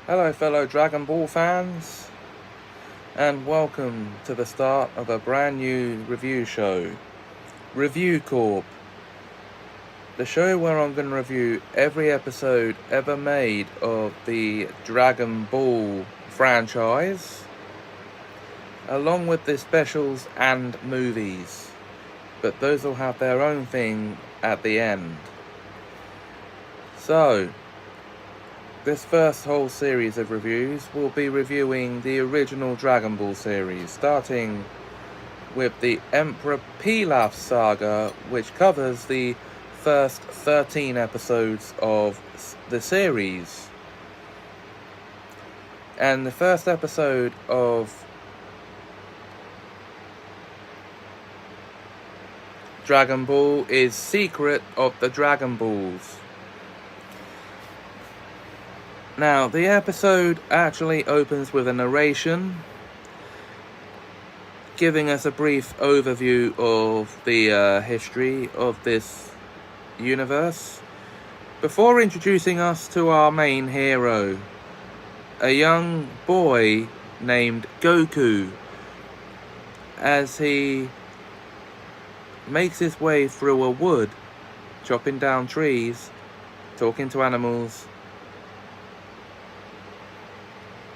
Hello fellow Dragon Ball fans, and welcome to the start of a brand new review show, Review Corp, the show where I'm going to review every episode ever made of the Dragon Ball franchise, along with the specials and movies, but those will have their own thing at the end. So, this first whole series of reviews will be reviewing the original Dragon Ball series, starting with the Emperor Pilaf Saga, which covers the first 13 episodes of the series. And the first episode of Dragon Ball is Secret of the Dragon Balls. Now, the episode actually opens with a narration, giving us a brief overview of the history of this universe, before introducing us to our main hero, a young boy named Goku, as he makes his way through a wood, chopping down trees, talking to animals.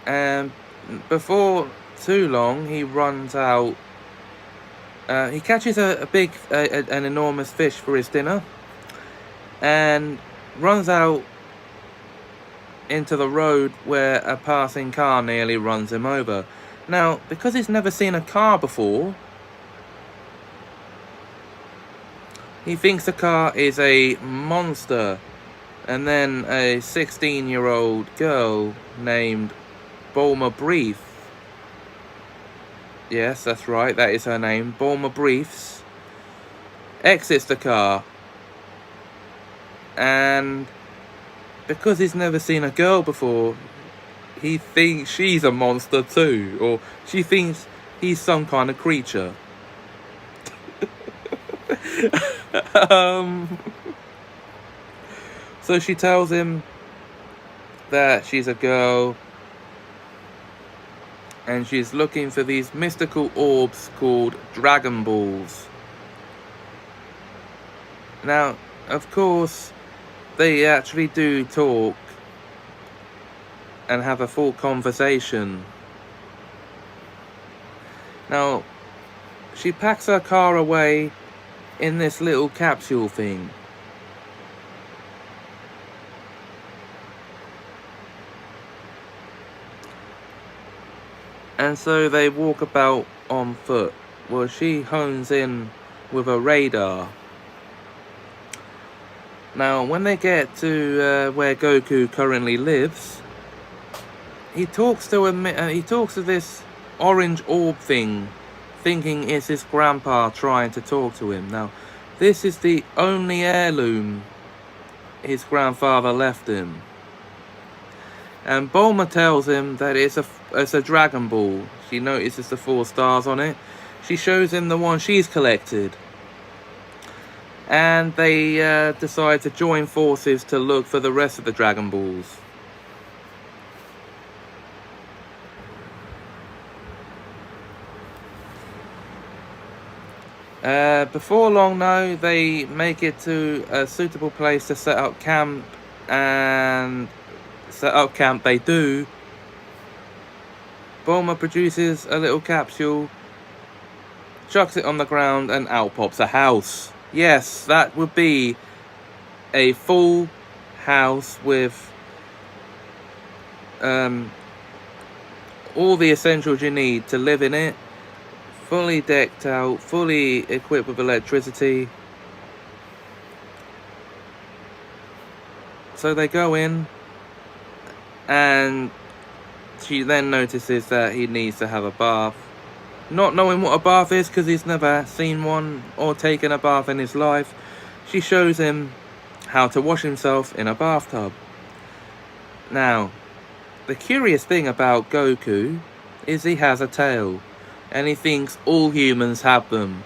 And before too long, he runs out. He catches an enormous fish for his dinner, and runs out into the road where a passing car nearly runs him over. Now, because he's never seen a car before, he thinks the car is a monster, and then a 16-year-old girl named Bulma Brief. Yes, that's right, that is her name. Bulma Briefs exits the car, and because he's never seen a girl before, he thinks she's a monster too, or she thinks he's some kind of creature. So she tells him that she's a girl, and she's looking for these mystical orbs called Dragon Balls. Now, of course, they actually do talk and have a full conversation. Now, she packs her car away in this little capsule thing. And so they walk about on foot, while she hones in with a radar. Now, when they get to where Goku currently lives, he talks to this orange orb thing, thinking it's his grandpa trying to talk to him. Now, this is the only heirloom his grandfather left him. And Bulma tells him that it's a Dragon Ball. She notices the 4 stars on it. She shows him the one she's collected. And they decide to join forces to look for the rest of the Dragon Balls. Before long now, they make it to a suitable place to set up camp, and set up camp they do. Bulma produces a little capsule, chucks it on the ground, and out pops a house. Yes, that would be a full house with all the essentials you need to live in it, fully decked out, fully equipped with electricity. So they go in, and she then notices that he needs to have a bath. Not knowing what a bath is, because he's never seen one or taken a bath in his life, she shows him how to wash himself in a bathtub. Now, the curious thing about Goku is he has a tail, and he thinks all humans have them.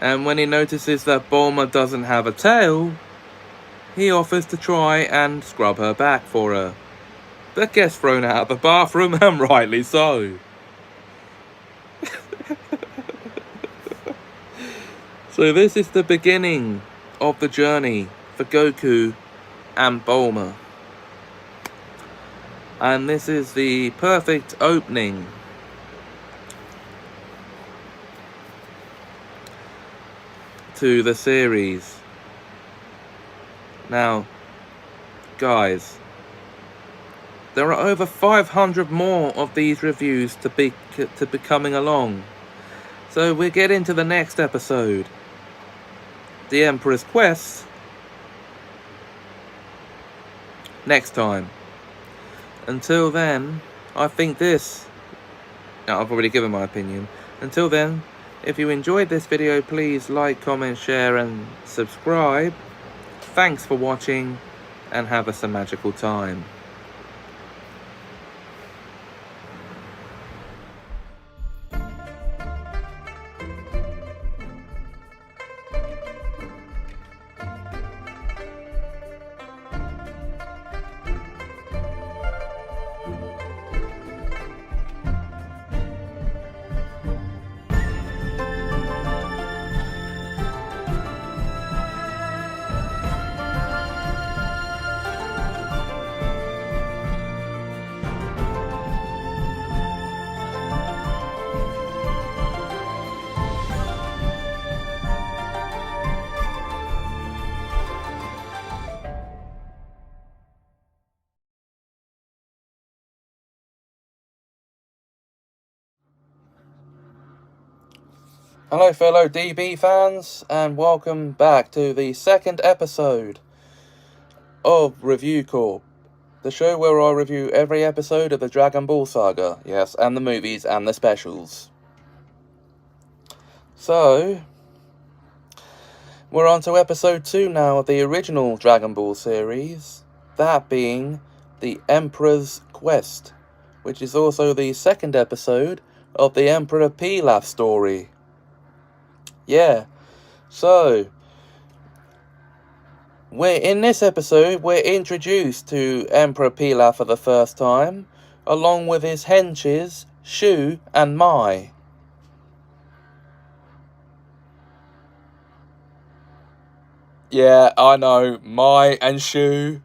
And when he notices that Bulma doesn't have a tail, he offers to try and scrub her back for her. that gets thrown out of the bathroom, and rightly so. So this is the beginning of the journey for Goku and Bulma. And this is the perfect opening to the series. Now, guys, there are over 500 more of these reviews to be coming along. So we'll get into the next episode, The Emperor's Quest, next time. Until then, I think this... I've already given my opinion. Until then, if you enjoyed this video, please like, comment, share and subscribe. Thanks for watching and have a magical time. Hello fellow DB fans, and welcome back to the second episode of Review Corp, the show where I review every episode of the Dragon Ball Saga, yes, and the movies and the specials. So, we're on to episode 2 now of the original Dragon Ball series, that being The Emperor's Quest, which is also the second episode of the Emperor Pilaf story. Yeah, so in this episode, we're introduced to Emperor Pilaf for the first time, along with his henches, Shu and Mai. Yeah, I know, Mai and Shu.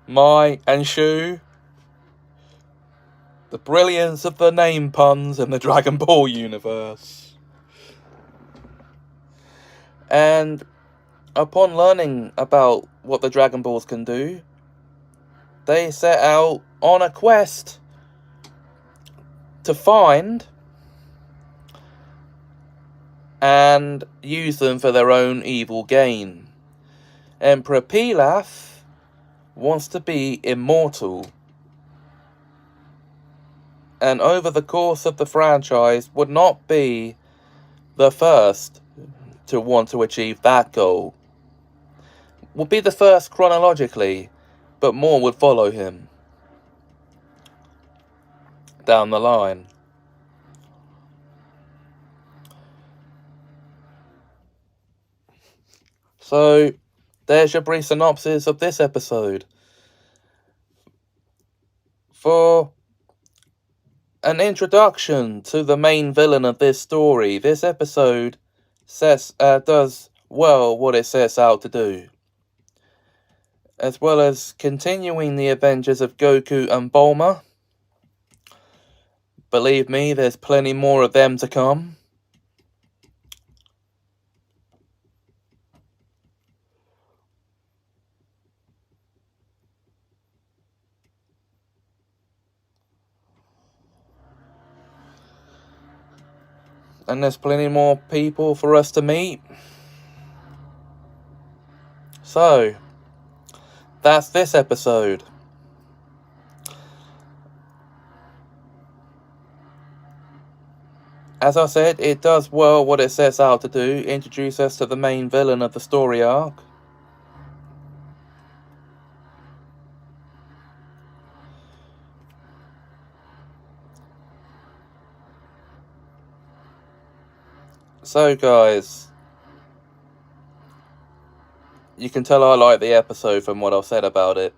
Mai and Shu. The brilliance of the name puns in the Dragon Ball universe. And upon learning about what the Dragon Balls can do, they set out on a quest to find and use them for their own evil gain. Emperor Pilaf wants to be immortal, and over the course of the franchise would not be the first to want to achieve that goal. Would be the first chronologically, but more would follow him down the line. So, there's your brief synopsis of this episode. For an introduction to the main villain of this story, this episode does well what it sets out to do, as well as continuing the adventures of Goku and Bulma. Believe me, there's plenty more of them to come. And there's plenty more people for us to meet. So, that's this episode. As I said, it does well what it sets out to do, introduce us to the main villain of the story arc. So guys, you can tell I like the episode from what I've said about it.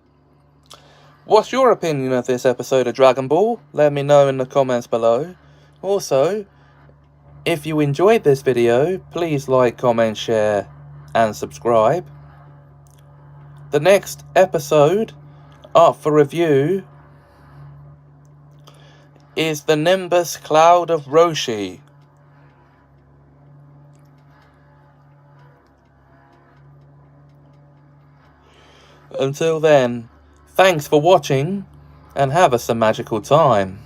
What's your opinion of this episode of Dragon Ball? Let me know in the comments below. Also, if you enjoyed this video, please like, comment, share, and subscribe. The next episode up for review is the Nimbus Cloud of Roshi. Until then, thanks for watching, and have us a magical time.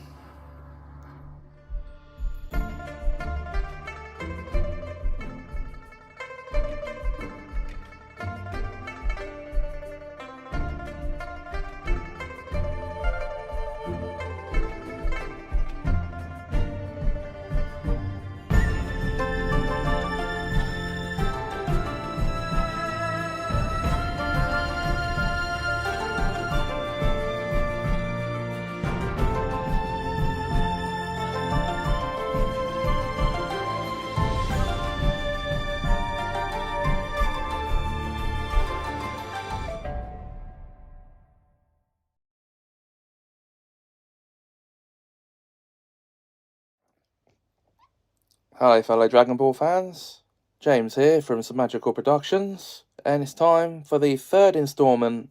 Hi fellow Dragon Ball fans, James here from Some Magical Productions, and it's time for the third installment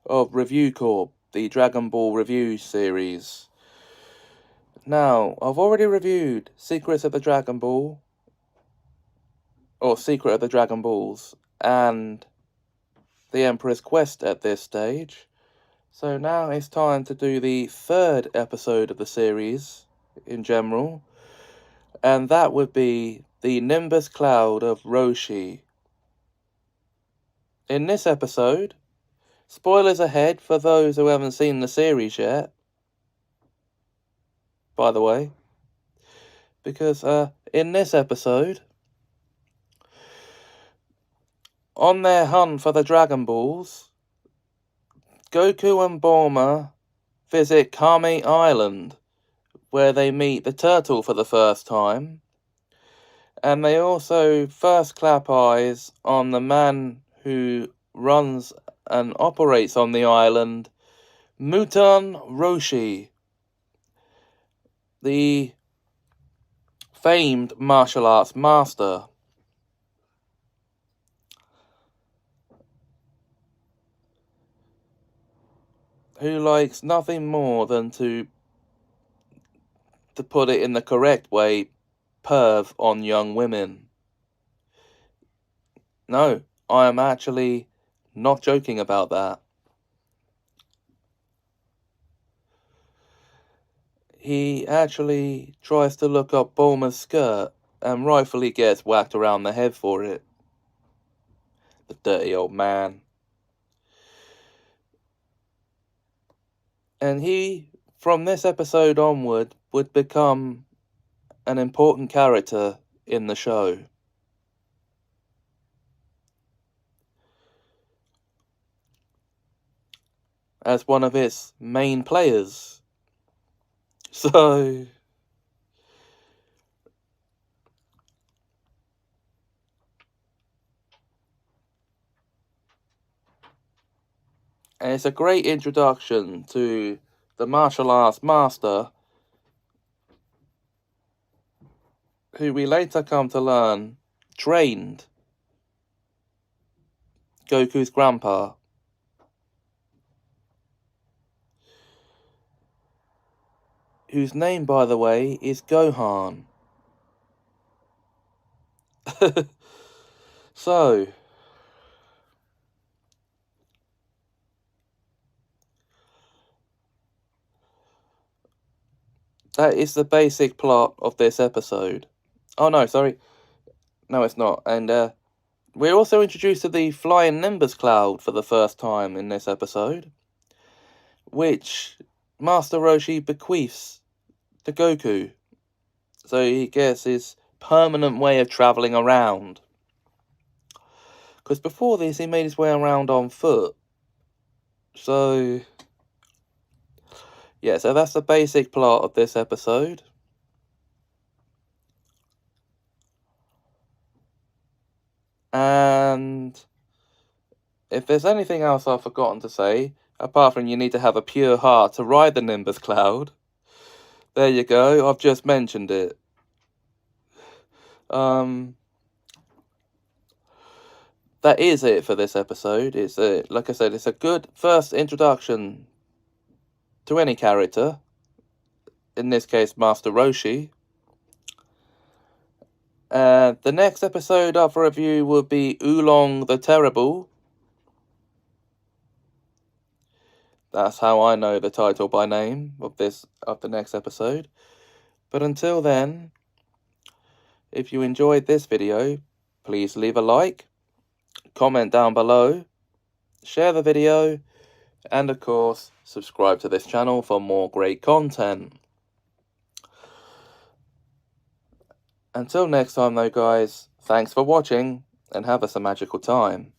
of Review Corp, the Dragon Ball review series. Now, I've already reviewed Secrets of the Dragon Ball, or Secret of the Dragon Balls, and The Emperor's Quest at this stage, so now it's time to do the third episode of the series in general, and that would be the Nimbus Cloud of Roshi. In this episode, spoilers ahead for those who haven't seen the series yet, by the way, because in this episode, on their hunt for the Dragon Balls, Goku and Bulma visit Kami Island, where they meet the turtle for the first time, and they also first clap eyes on the man who runs and operates on the island, Muten Roshi, the famed martial arts master. Who likes nothing more than to put it in the correct way, perv on young women. No, I am actually not joking about that. He actually tries to look up Bulma's skirt and rightfully gets whacked around the head for it. The dirty old man. And he, from this episode onward, would become an important character in the show. As one of its main players. So, and it's a great introduction to the martial arts master, who we later come to learn trained Goku's grandpa. Whose name, by the way, is Gohan. So, that is the basic plot of this episode. Oh no, sorry. No, it's not. And we're also introduced to the flying Nimbus Cloud for the first time in this episode, which Master Roshi bequeaths to Goku. So he gets his permanent way of travelling around. Because before this, he made his way around on foot. So, yeah, so that's the basic plot of this episode. And if there's anything else I've forgotten to say, Apart from you need to have a pure heart to ride the Nimbus Cloud. There you go, I've just mentioned it. That is it for this episode. It's like I said, it's a good first introduction to any character. In this case, Master Roshi. The next episode up for review will be Oolong the Terrible. That's how I know the title by name of the next episode. But until then, if you enjoyed this video, please leave a like, comment down below, share the video, and of course, subscribe to this channel for more great content. Until next time though, guys, thanks for watching and have us a magical time.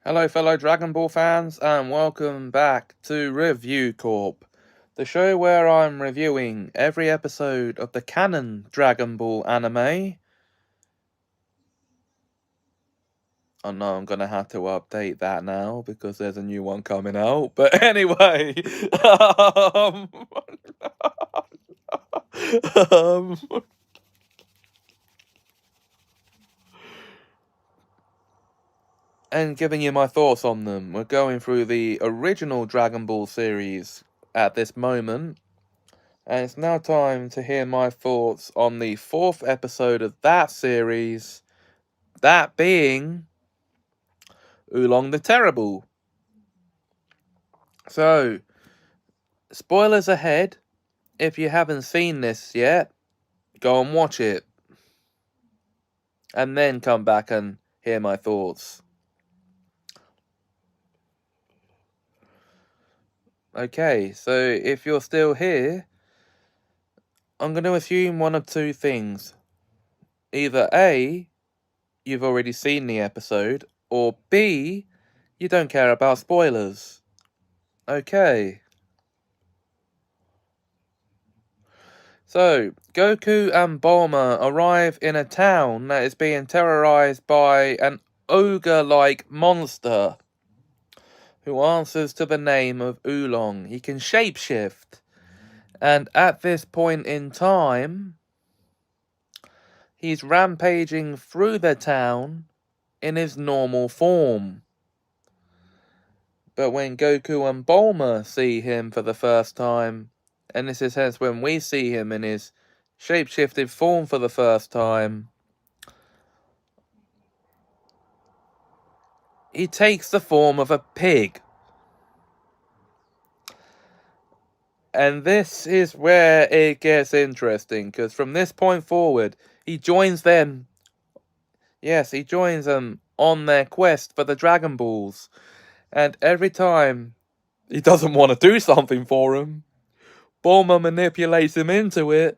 Hello fellow Dragon Ball fans, and welcome back to Review Corp, the show where I'm reviewing every episode of the canon Dragon Ball anime. Oh no, I'm gonna have to update that now because there's a new one coming out. But anyway, and giving you my thoughts on them. We're going through the original Dragon Ball series at this moment, and it's now time to hear my thoughts on the 4th episode of that series, that being Oolong the Terrible. So, spoilers ahead. If you haven't seen this yet, go and watch it, and then come back and hear my thoughts. Okay, so if you're still here, I'm going to assume one of two things. Either A, you've already seen the episode, or B, you don't care about spoilers. Okay. So, Goku and Bulma arrive in a town that is being terrorized by an ogre-like monster who answers to the name of Oolong. He can shapeshift. And at this point in time, he's rampaging through the town in his normal form. But when Goku and Bulma see him for the first time, and this is hence when we see him in his shapeshifted form for the first time, he takes the form of a pig. And this is where it gets interesting, because from this point forward, he joins them. Yes, he joins them on their quest for the Dragon Balls. And every time he doesn't want to do something for him, Bulma manipulates him into it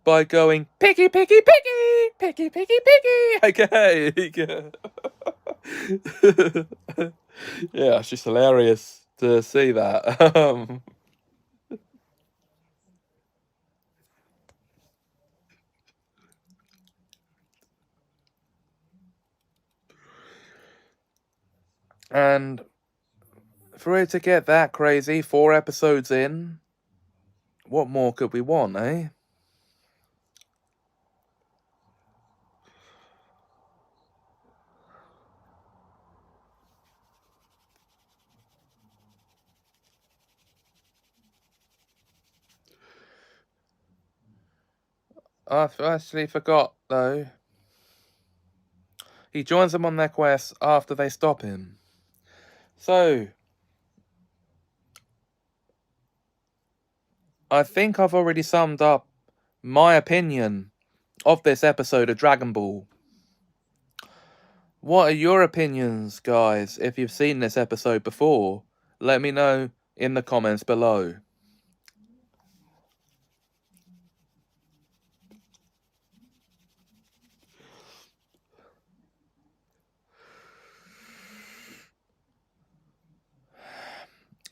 by going, "Piggy, piggy, piggy! Piggy, piggy, piggy!" Okay. Yeah, it's just hilarious to see that. And for it to get that crazy, 4 episodes in, what more could we want, eh? I actually forgot, though. He joins them on their quest after they stop him. So, I think I've already summed up my opinion of this episode of Dragon Ball. What are your opinions, guys? If you've seen this episode before, let me know in the comments below.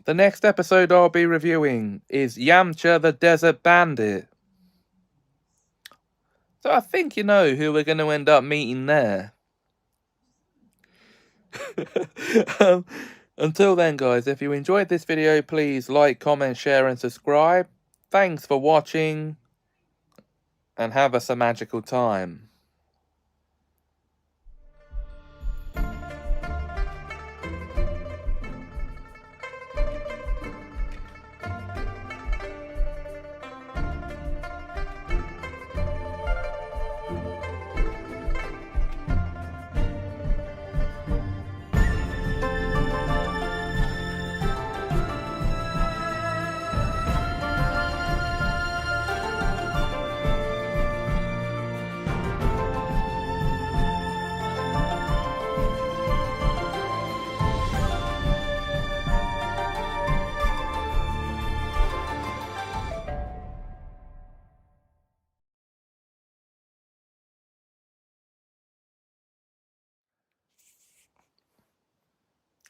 The next episode I'll be reviewing is Yamcha the Desert Bandit. So I think you know who we're going to end up meeting there. Until then, guys, if you enjoyed this video, please like, comment, share, and subscribe. Thanks for watching, and have us a magical time.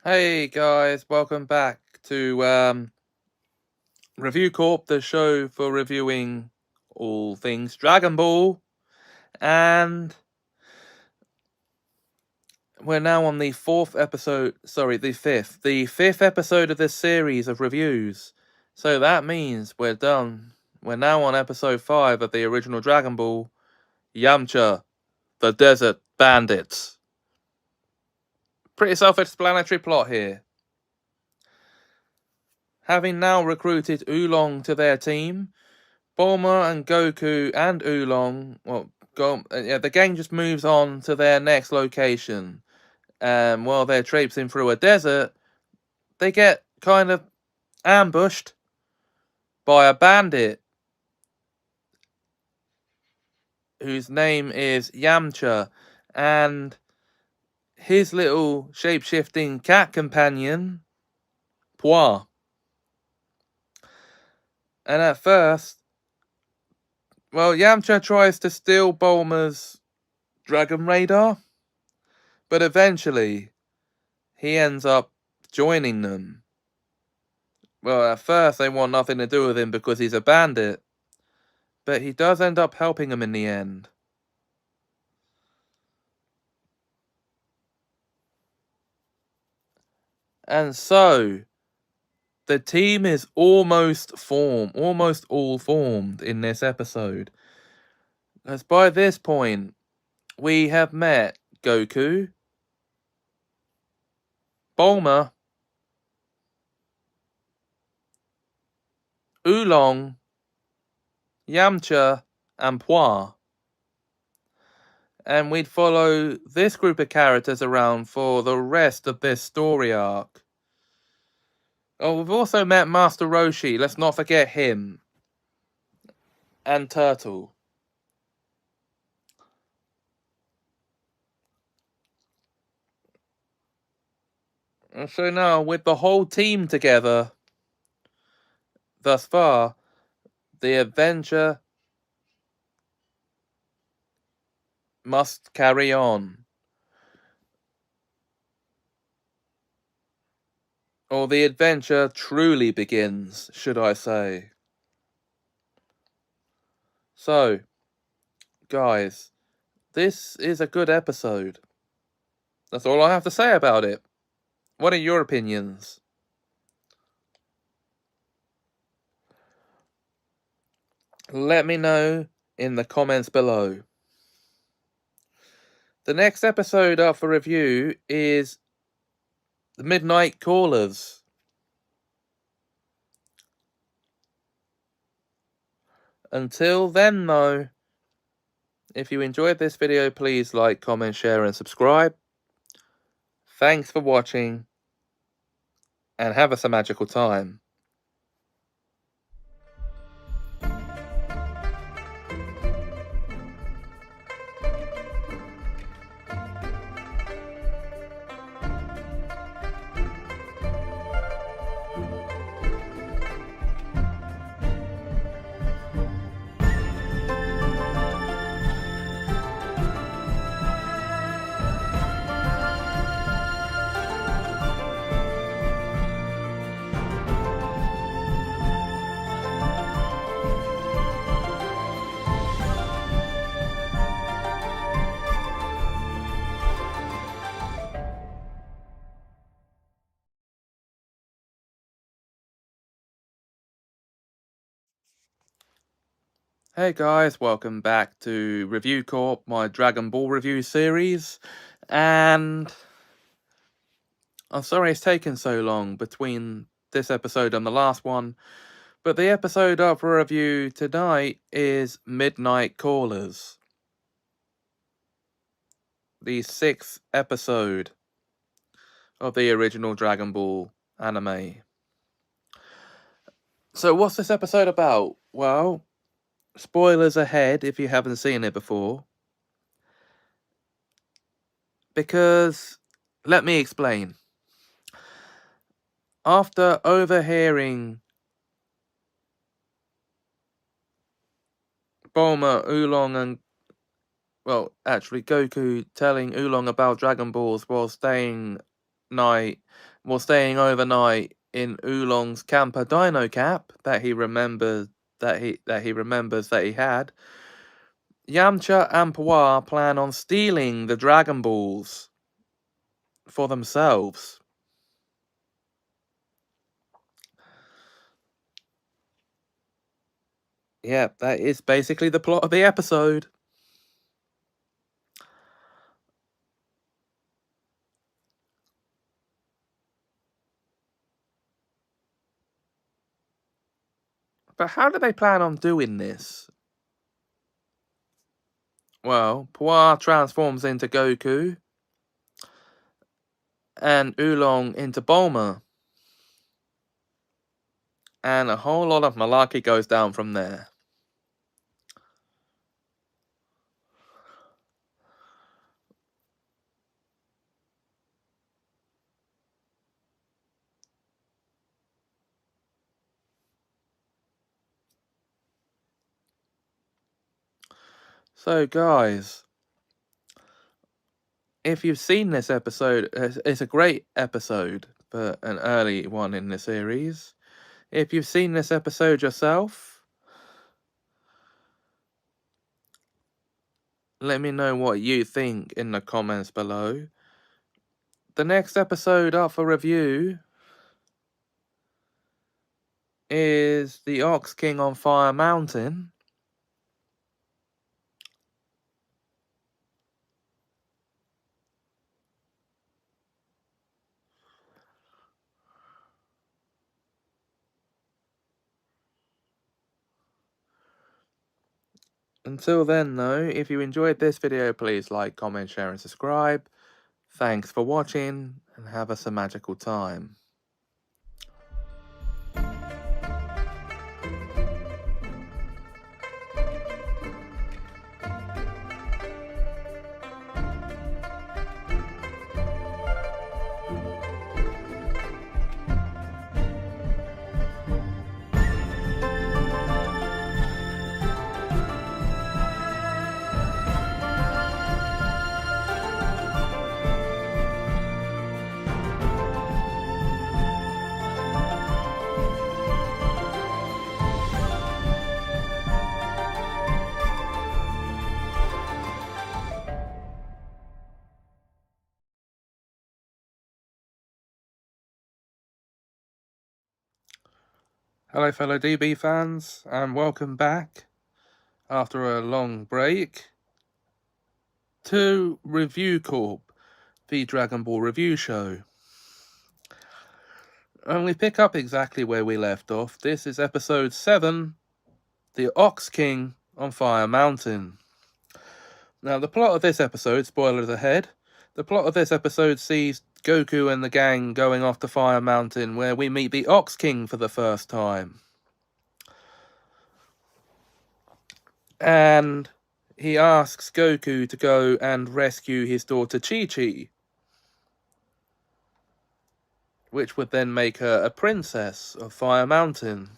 Hey guys, welcome back to Review Corp, the show for reviewing all things Dragon Ball. And we're now on the fifth episode of this series of reviews. So that means we're done. We're now on episode 5 of the original Dragon Ball, Yamcha, the Desert Bandits. Pretty self-explanatory plot here. Having now recruited Oolong to their team, Bulma and Goku and Oolong, the gang just moves on to their next location. While they're traipsing through a desert, they get kind of ambushed by a bandit whose name is Yamcha, and his little shape-shifting cat companion, Pua. And at first, Yamcha tries to steal Bulma's Dragon Radar, but eventually he ends up joining them. Well, at first they want nothing to do with him because he's a bandit, but he does end up helping them in the end. And so, the team is almost all formed in this episode. As by this point, we have met Goku, Bulma, Oolong, Yamcha, and Pua. And we'd follow this group of characters around for the rest of this story arc. Oh, we've also met Master Roshi, let's not forget him. And Turtle. And so now, with the whole team together, thus far, the adventure must carry on. Or the adventure truly begins, should I say. So, guys, this is a good episode. That's all I have to say about it. What are your opinions? Let me know in the comments below. The next episode up for review is The Midnight Callers. Until then, though, If you enjoyed this video, please like, comment, share, and subscribe. Thanks for watching, and have us a magical time. Hey guys, welcome back to Review Corp, my Dragon Ball review series. And I'm sorry it's taken so long between this episode and the last one, but the episode up for review tonight is Midnight Callers, the 6th episode of the original Dragon Ball anime. So what's this episode about? Well, spoilers ahead if you haven't seen it before. Because, let me explain. After overhearing Bulma, Oolong, and Goku telling Oolong about Dragon Balls while staying overnight in Oolong's camper dino cap that he remembers that he had, Yamcha and Puar plan on stealing the Dragon Balls for themselves. Yeah, that is basically the plot of the episode. But how do they plan on doing this? Well, Puar transforms into Goku, and Oolong into Bulma. And a whole lot of malarkey goes down from there. So guys, if you've seen this episode, it's a great episode, but an early one in the series. If you've seen this episode yourself, let me know what you think in the comments below. The next episode up for review is The Ox King on Fire Mountain. Until then though, if you enjoyed this video, please like, comment, share and subscribe. Thanks for watching, and have us a magical time. Hello fellow DB fans, and welcome back, after a long break, to Review Corp, the Dragon Ball review show. And we pick up exactly where we left off. This is episode 7, The Ox King on Fire Mountain. Now, the plot of this episode, spoilers ahead, the plot of this episode sees Goku and the gang going off to Fire Mountain, where we meet the Ox King for the first time. And he asks Goku to go and rescue his daughter Chi-Chi, which would then make her a princess of Fire Mountain.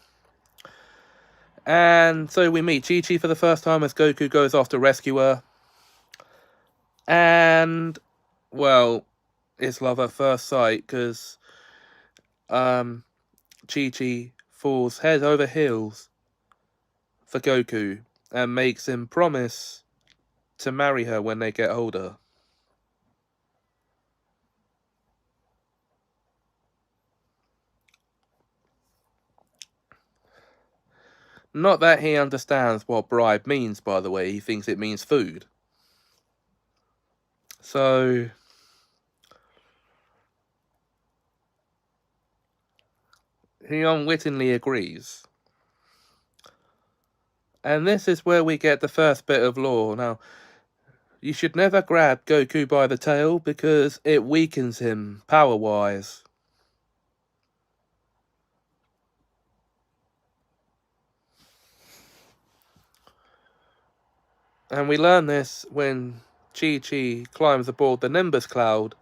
And so we meet Chi-Chi for the first time as Goku goes off to rescue her. And, well, it's love at first sight, because Chi-Chi falls head over heels for Goku and makes him promise to marry her when they get older. Not that he understands what bribe means, by the way. He thinks it means food. So he unwittingly agrees. And this is where we get the first bit of lore. Now, you should never grab Goku by the tail because it weakens him power-wise. And we learn this when Chi-Chi climbs aboard the Nimbus Cloud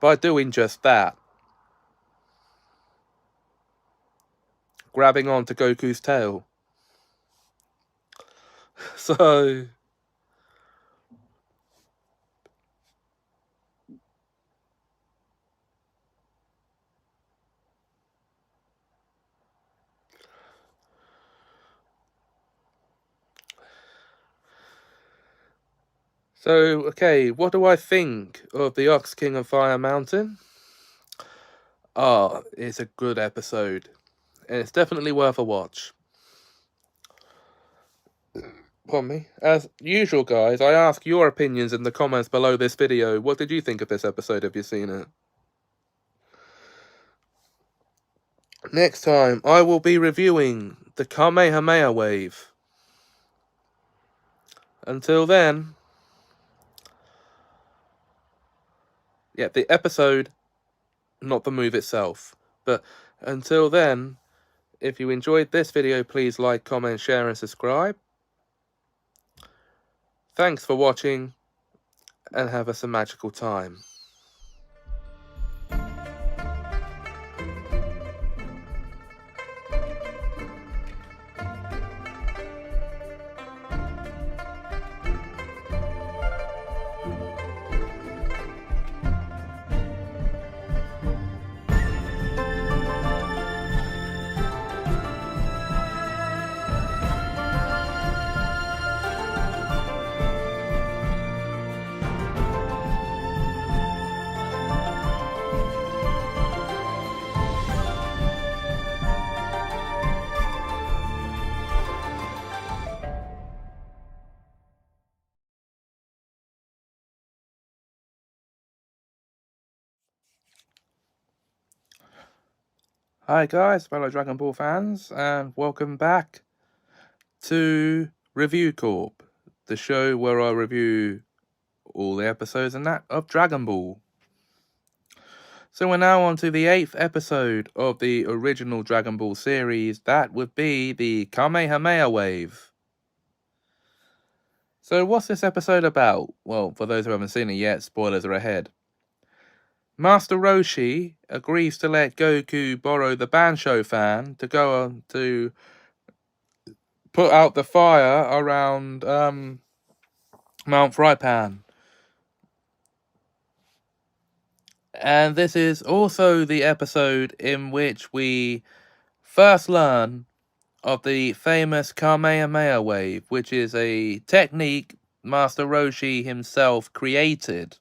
by doing just that. Grabbing onto Goku's tail. So okay, what do I think of the Ox King of Fire Mountain? It's a good episode. And it's definitely worth a watch. Pardon me. As usual, guys, I ask your opinions in the comments below this video. What did you think of this episode? Have you seen it? Next time, I will be reviewing the Kamehameha Wave. Until then, yeah, the episode, not the move itself. But until then, if you enjoyed this video, please like, comment, share, and subscribe. Thanks for watching, and have us a magical time. Hi guys, fellow Dragon Ball fans, and welcome back to Review Corp, the show where I review all the episodes and that of Dragon Ball. So we're now on to the 8th episode of the original Dragon Ball series. That would be the Kamehameha Wave. So what's this episode about? Well, for those who haven't seen it yet, spoilers are ahead. Master Roshi agrees to let Goku borrow the Bansho fan to go on to put out the fire around Mount Frypan. And this is also the episode in which we first learn of the famous Kamehameha Wave, which is a technique Master Roshi himself created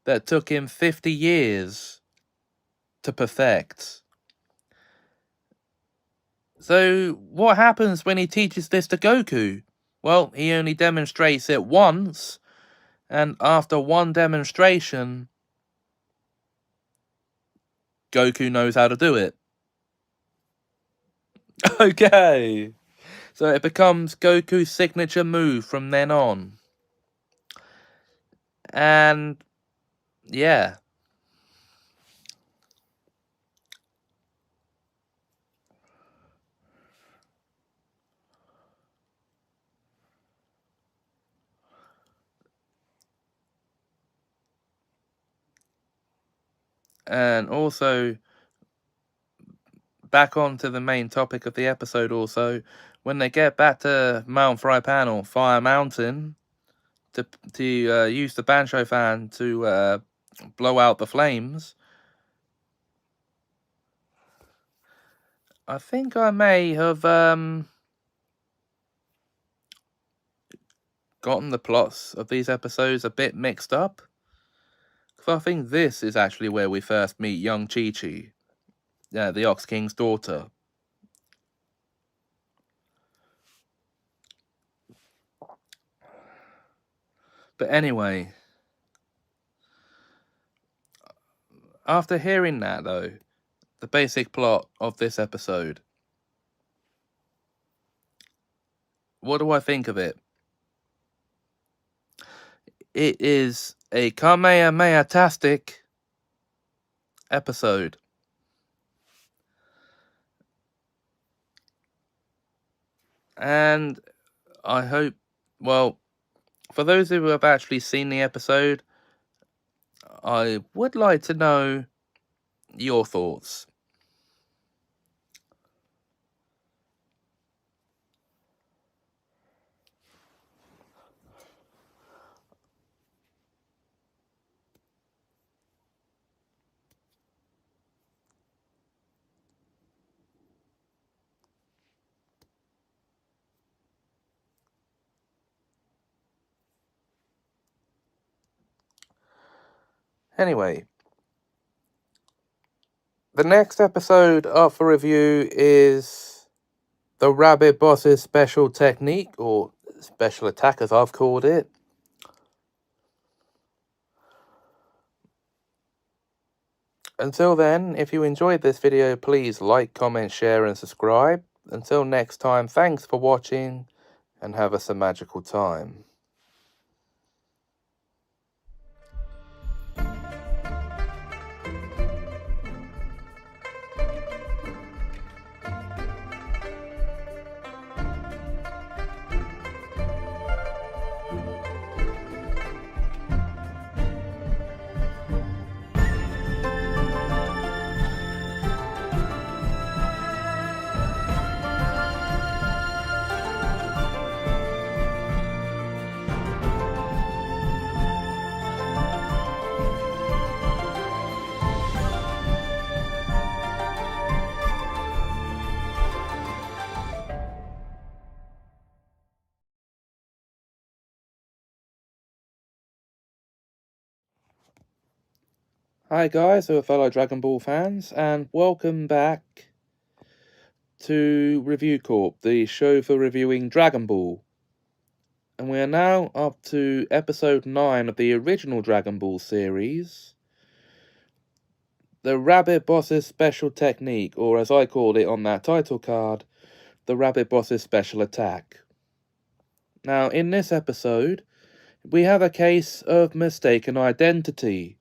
that took him 50 years to perfect. So, what happens when he teaches this to Goku? Well, he only demonstrates it once, and after one demonstration, Goku knows how to do it. Okay. So it becomes Goku's signature move from then on. And yeah. And also, back on to the main topic of the episode also, when they get back to Mount Fire Mountain, to use the Banshou fan to blow out the flames, I think I may have gotten the plots of these episodes a bit mixed up. Because I think this is actually where we first meet young Chi-Chi, the Ox King's daughter. But anyway, after hearing that though, the basic plot of this episode, what do I think of it? It is a Kamehameha-tastic episode. And I hope, well, for those who have actually seen the episode, I would like to know your thoughts. Anyway, the next episode up for review is the Rabbit Boss's special technique, or special attack as I've called it. Until then, if you enjoyed this video, please like, comment, share and subscribe. Until next time, thanks for watching and have us a magical time. Hi guys, who are fellow Dragon Ball fans, and welcome back to Review Corp, the show for reviewing Dragon Ball. And we are now up to episode 9 of the original Dragon Ball series, the Rabbit Boss's special technique, or as I called it on that title card, the Rabbit Boss's special attack. Now, in this episode, we have a case of mistaken identity,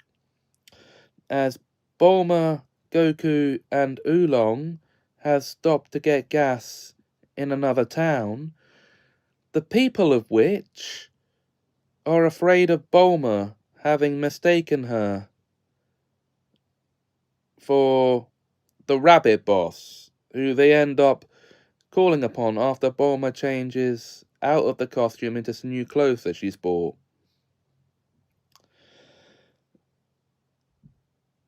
as Bulma, Goku and Oolong have stopped to get gas in another town, the people of which are afraid of Bulma having mistaken her for the Rabbit Boss, who they end up calling upon after Bulma changes out of the costume into some new clothes that she's bought.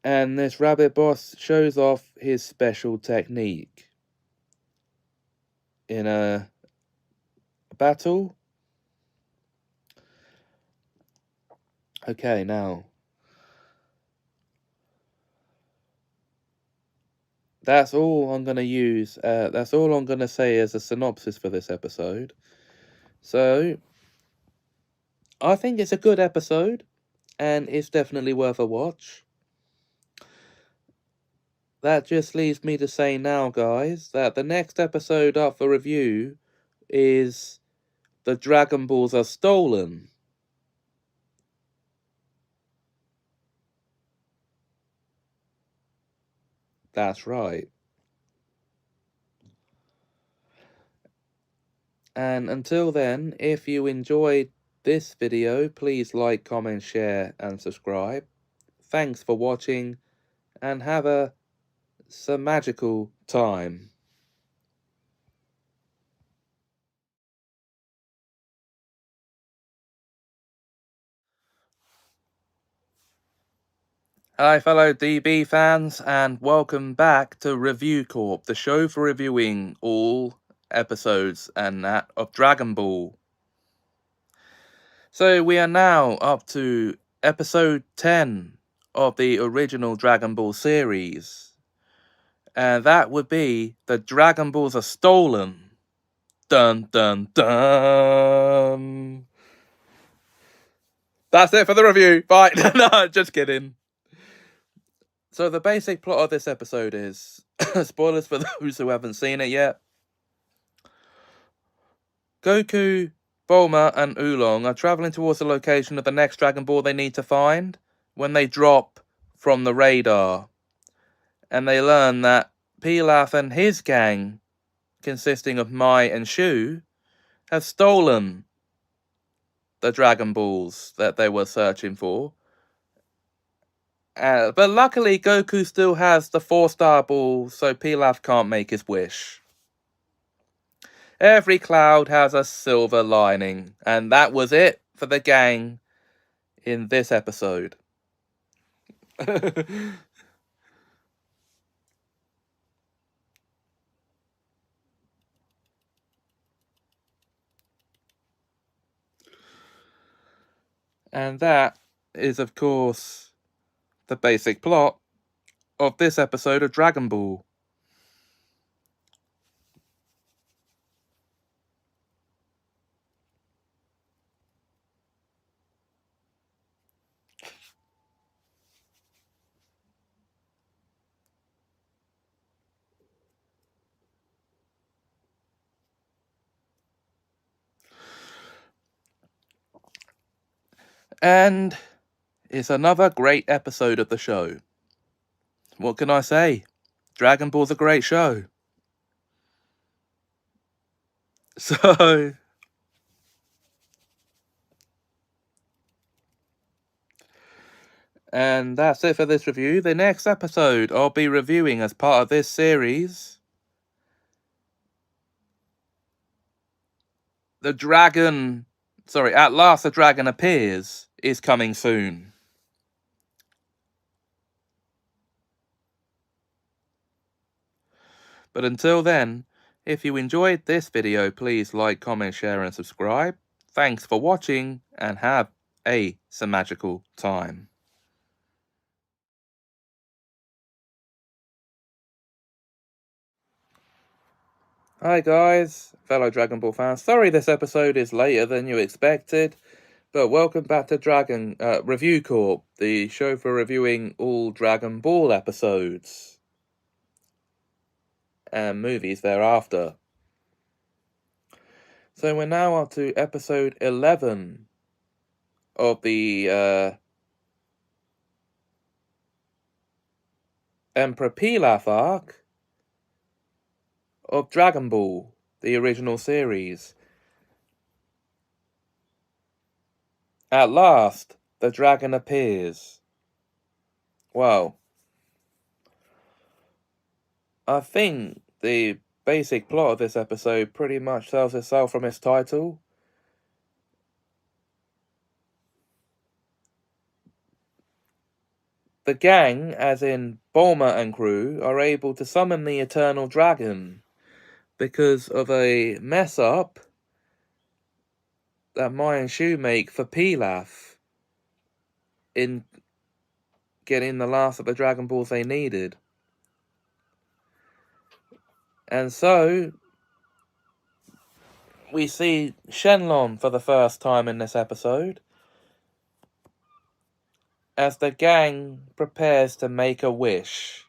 And this Rabbit Boss shows off his special technique in a battle. Okay, now that's all I'm going to use. That's all I'm going to say as a synopsis for this episode. So, I think it's a good episode, and it's definitely worth a watch. That just leaves me to say now, guys, that the next episode up for review is The Dragon Balls Are Stolen. That's right. And until then, if you enjoyed this video, please like, comment, share, and subscribe. Thanks for watching, and have a magical time. Hi fellow DB fans, and welcome back to Review Corp, the show for reviewing all episodes and that of Dragon Ball. So we are now up to episode 10 of the original Dragon Ball series. And that would be The Dragon Balls Are Stolen. Dun dun dun. That's it for the review. Bye. No, just kidding. So the basic plot of this episode is, spoilers for those who haven't seen it yet, Goku, Bulma, and Oolong are travelling towards the location of the next Dragon Ball they need to find when they drop from the radar. And they learn that Pilaf and his gang, consisting of Mai and Shu, have stolen the Dragon Balls that they were searching for. But luckily, Goku still has the 4-star ball, so Pilaf can't make his wish. Every cloud has a silver lining, and that was it for the gang in this episode. And that is, of course, the basic plot of this episode of Dragon Ball. And it's another great episode of the show. What can I say? Dragon Ball's a great show. So, and that's it for this review. The next episode I'll be reviewing as part of this series, At Last the Dragon Appears, is coming soon. But until then, if you enjoyed this video, please like, comment, share, and subscribe. Thanks for watching, and have a magical time. Hi guys, fellow Dragon Ball fans. Sorry this episode is later than you expected, but welcome back to Review Corp, the show for reviewing all Dragon Ball episodes and movies thereafter. So we're now up to episode 11 of the Emperor Pilaf arc of Dragon Ball, the original series. At last, the dragon appears. Well, I think the basic plot of this episode pretty much tells itself from its title. The gang, as in Bulma and crew, are able to summon the Eternal Dragon because of a mess-up that Mai and Shu make for Pilaf in getting the last of the Dragon Balls they needed. And so, we see Shenlong for the first time in this episode, as the gang prepares to make a wish.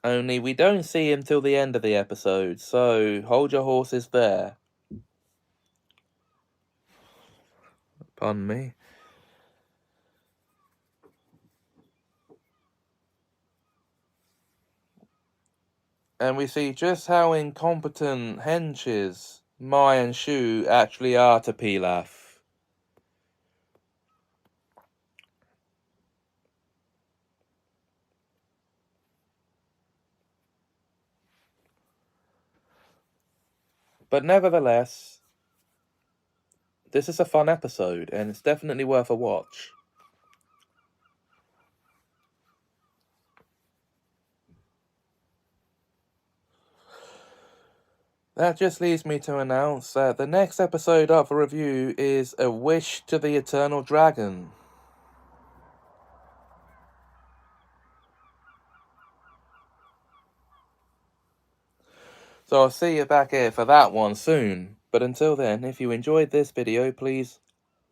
Only we don't see him till the end of the episode, so hold your horses there. Pardon me. And we see just how incompetent henches Mai and Shu actually are to Pilaf. But nevertheless, this is a fun episode, and it's definitely worth a watch. That just leads me to announce that the next episode up for review is A Wish to the Eternal Dragon. So I'll see you back here for that one soon. But until then, if you enjoyed this video, please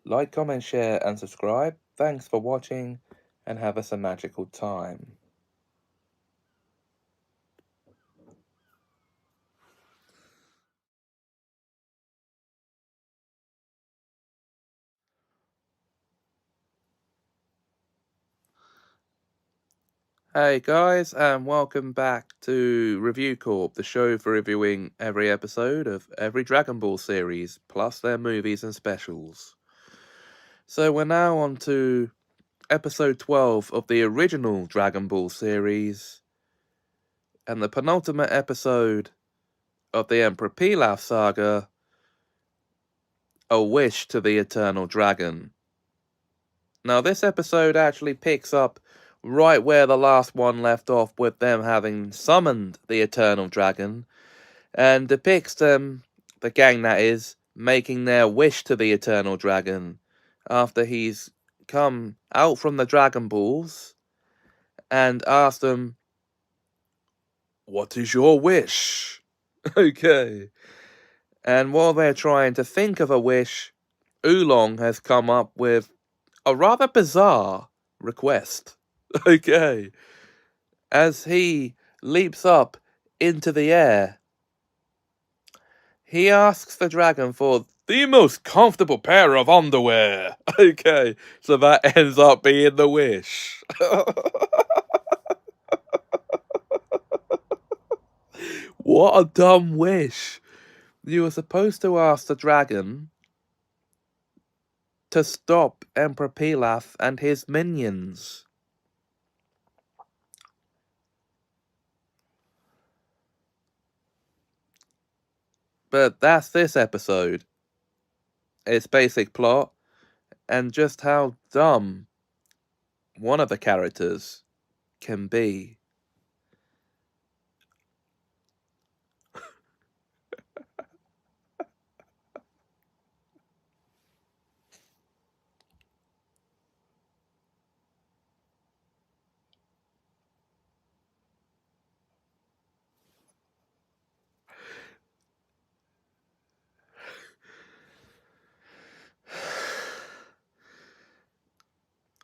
like, comment, share, and subscribe. Thanks for watching, and have us a magical time. Hey guys, and welcome back to Review Corp, the show for reviewing every episode of every Dragon Ball series, plus their movies and specials. So we're now on to episode 12 of the original Dragon Ball series, and the penultimate episode of the Emperor Pilaf Saga, A Wish to the Eternal Dragon. Now this episode actually picks up right where the last one left off, with them having summoned the Eternal Dragon, and depicts them, the gang that is, making their wish to the Eternal Dragon after he's come out from the Dragon Balls and asked them, "What is your wish?" Okay. And while they're trying to think of a wish, Oolong has come up with a rather bizarre request. Okay. As he leaps up into the air, he asks the dragon for the most comfortable pair of underwear. Okay, so that ends up being the wish. What a dumb wish. You were supposed to ask the dragon to stop Emperor Pilaf and his minions. But that's this episode. Its basic plot, and just how dumb one of the characters can be.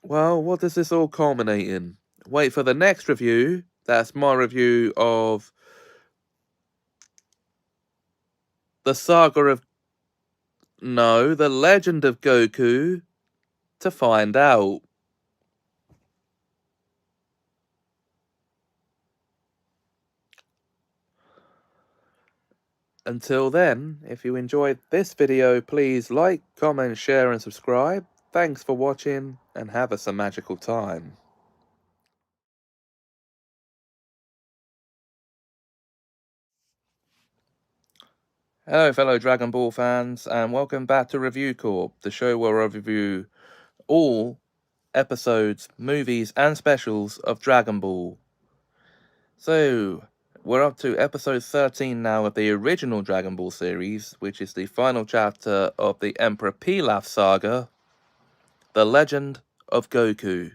Well, what does this all culminate in? Wait for the next review. That's my review of the saga of... No, the legend of Goku, to find out. Until then, if you enjoyed this video, please like, comment, share, and subscribe. Thanks for watching, and have us a magical time. Hello fellow Dragon Ball fans, and welcome back to Review Corp, the show where I review all episodes, movies, and specials of Dragon Ball. So, we're up to episode 13 now of the original Dragon Ball series, which is the final chapter of the Emperor Pilaf Saga, The Legend of Goku.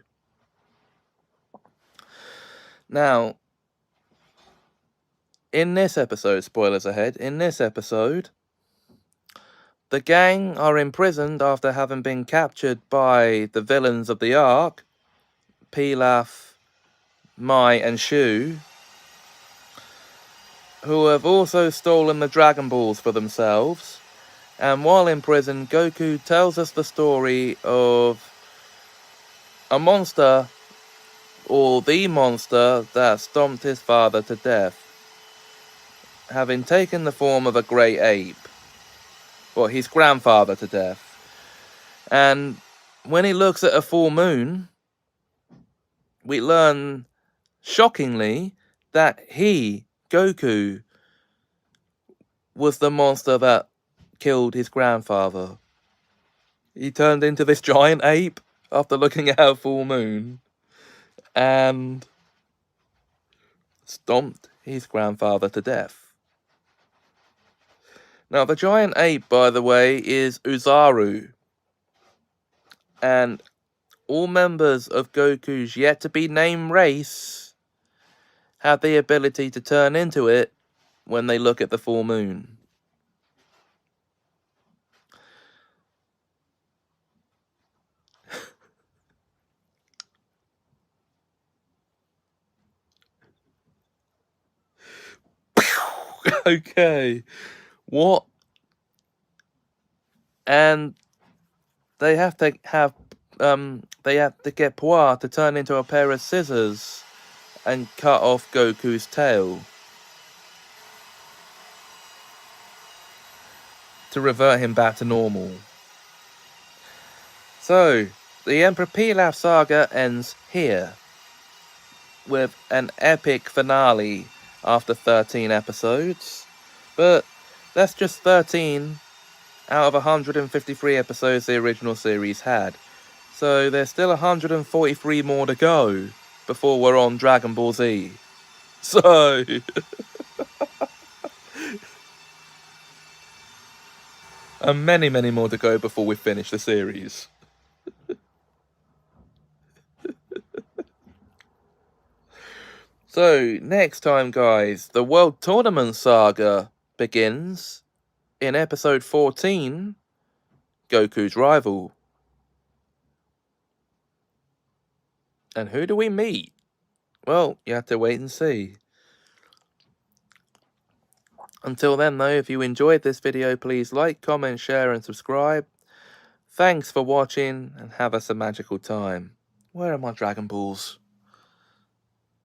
Now, in this episode, spoilers ahead, in this episode, the gang are imprisoned after having been captured by the villains of the arc, Pilaf, Mai, and Shu, who have also stolen the Dragon Balls for themselves. And while in prison, Goku tells us the story of a monster, or the monster, that stomped his father to death. having taken the form of a grey ape, well, his grandfather to death. And when he looks at a full moon, we learn, shockingly, that he, Goku, was the monster that killed his grandfather. He turned into this giant ape after looking at a full moon and stomped his grandfather to death. Now, the giant ape, by the way, is Uzaru. And all members of Goku's yet-to-be-named race have the ability to turn into it when they look at the full moon. Okay. What? And they have to get Poir to turn into a pair of scissors and cut off Goku's tail to revert him back to normal. So, the Emperor Pilaf Saga ends here, with an epic finale after 13 episodes, but that's just 13 out of 153 episodes the original series had, so there's still 143 more to go before we're on Dragon Ball Z. So and many more to go before we finish the series. So, next time, guys, the World Tournament Saga begins in episode 14, Goku's Rival. And who do we meet? Well, you have to wait and see. Until then, though, if you enjoyed this video, please like, comment, share, and subscribe. Thanks for watching, and have us a magical time. Where are my Dragon Balls?